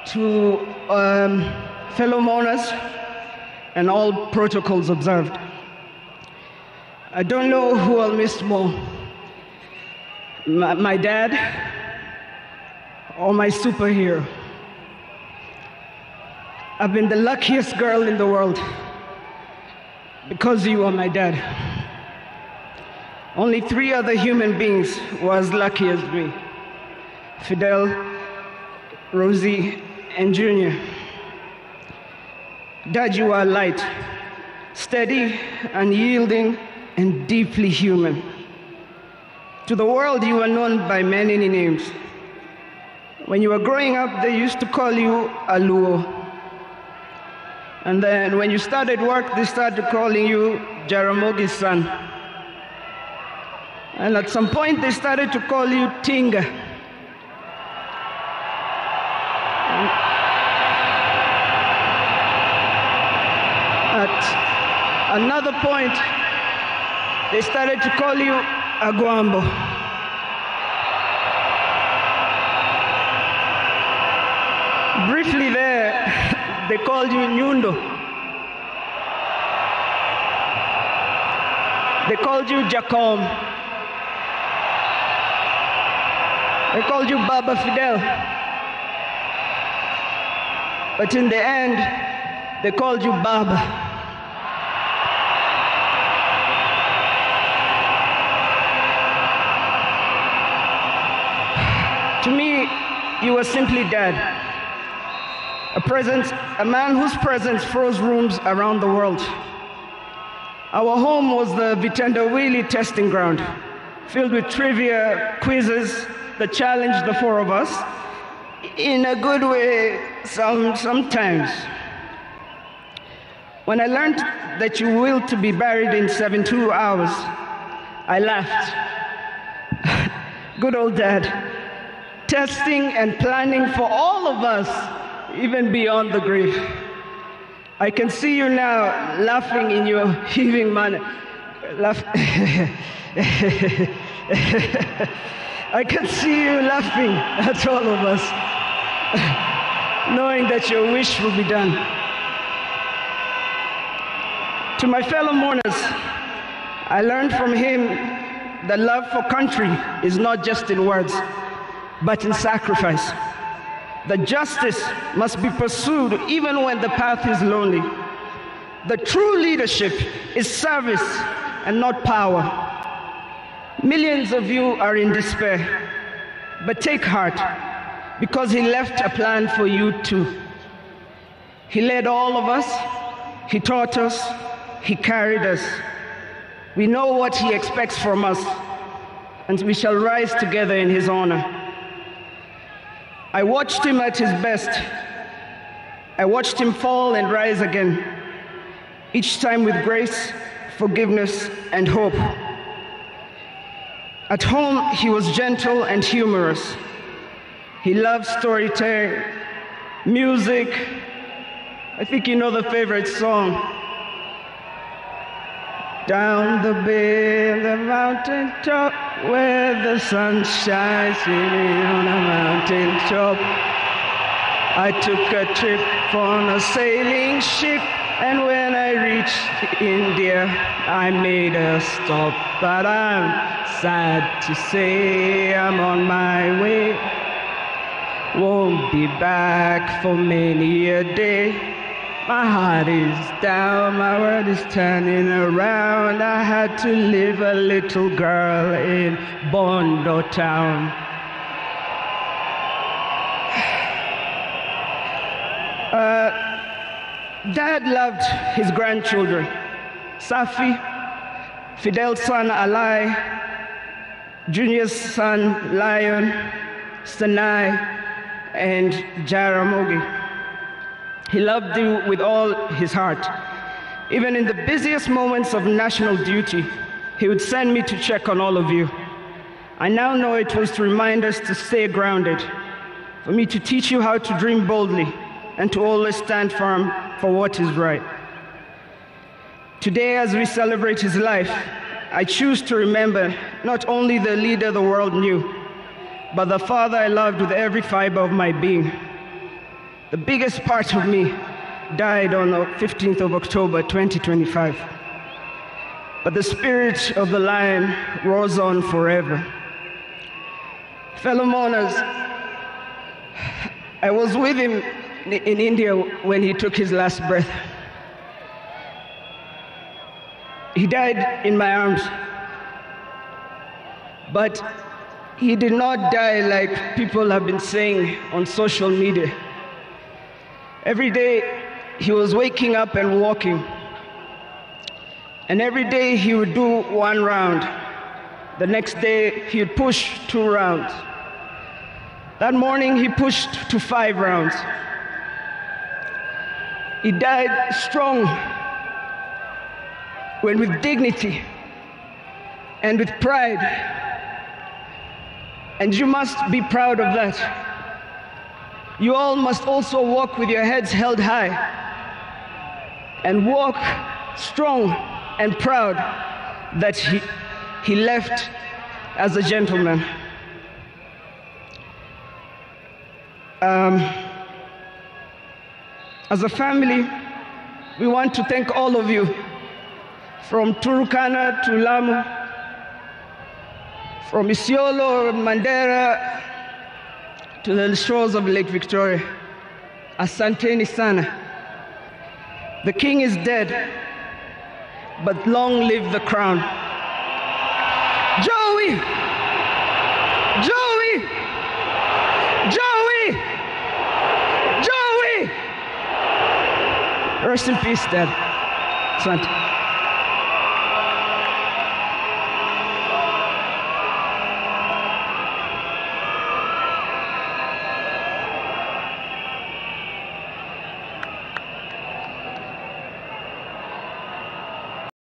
To fellow mourners and all protocols observed, I don't know who I'll miss more, my dad or my superhero. I've been the luckiest girl in the world because you are my dad. Only 3 other human beings were as lucky as me: Fidel, Rosie, and Junior. Dad, you are light, steady, unyielding, and deeply human. To the world, you are known by many names. When you were growing up, they used to call you Aluo. And then when you started work, they started calling you Jaramogi's son. And at some point, they started to call you Tinga. At another point, they started to call you Aguambo. Briefly there, they called you Nyundo. They called you Jacom. They called you Baba Fidel. But in the end, they called you Baba. To me, you were simply Dad. A man whose presence froze rooms around the world. Our home was the Vitendawili testing ground, filled with trivia, quizzes that challenged the 4 of us, in a good way sometimes. When I learned that you willed to be buried in 72 hours, I laughed. Good old Dad. Testing and planning for all of us, even beyond the grave. I can see you now laughing in your heaving manner. I can see you laughing at all of us, knowing that your wish will be done. To my fellow mourners, I learned from him that love for country is not just in words, but in sacrifice. That justice must be pursued even when the path is lonely. The true leadership is service and not power. Millions of you are in despair, but take heart, because he left a plan for you too. He led all of us, he taught us, he carried us. We know what he expects from us, and we shall rise together in his honor. I watched him at his best. I watched him fall and rise again, each time with grace, forgiveness, and hope. At home, he was gentle and humorous. He loved storytelling, music. I think you know the favorite song. Down the bay, the mountain top, where the sun shines on a mountain top. I took a trip on a sailing ship, and when I reached India, I made a stop. But I'm sad to say I'm on my way. Won't be back for many a day. My heart is down, my world is turning around. I had to leave a little girl in Bondo town. Dad loved his grandchildren. Safi, Fidel's son Alai, Junior's son Lion, Sanai, and Jaramogi. He loved you with all his heart. Even in the busiest moments of national duty, he would send me to check on all of you. I now know it was to remind us to stay grounded, for me to teach you how to dream boldly, and to always stand firm for what is right. Today, as we celebrate his life, I choose to remember not only the leader the world knew, but the father I loved with every fiber of my being. The biggest part of me died on the 15th of October, 2025. But the spirit of the lion roars on forever. Fellow mourners, I was with him in India when he took his last breath. He died in my arms. But he did not die like people have been saying on social media. Every day he was waking up and walking. And every day he would do 1 round. The next day he would push 2 rounds. That morning he pushed to 5 rounds. He died strong, when with dignity and with pride. And you must be proud of that. You all must also walk with your heads held high and walk strong and proud that he left as a gentleman. As a family, we want to thank all of you, from Turkana to Lamu, from Isiolo, Mandera, to the shores of Lake Victoria. Asanteni sana. The king is dead, but long live the crown. Joey! Joey! Joey! Joey! Rest in peace, Dad. Asante.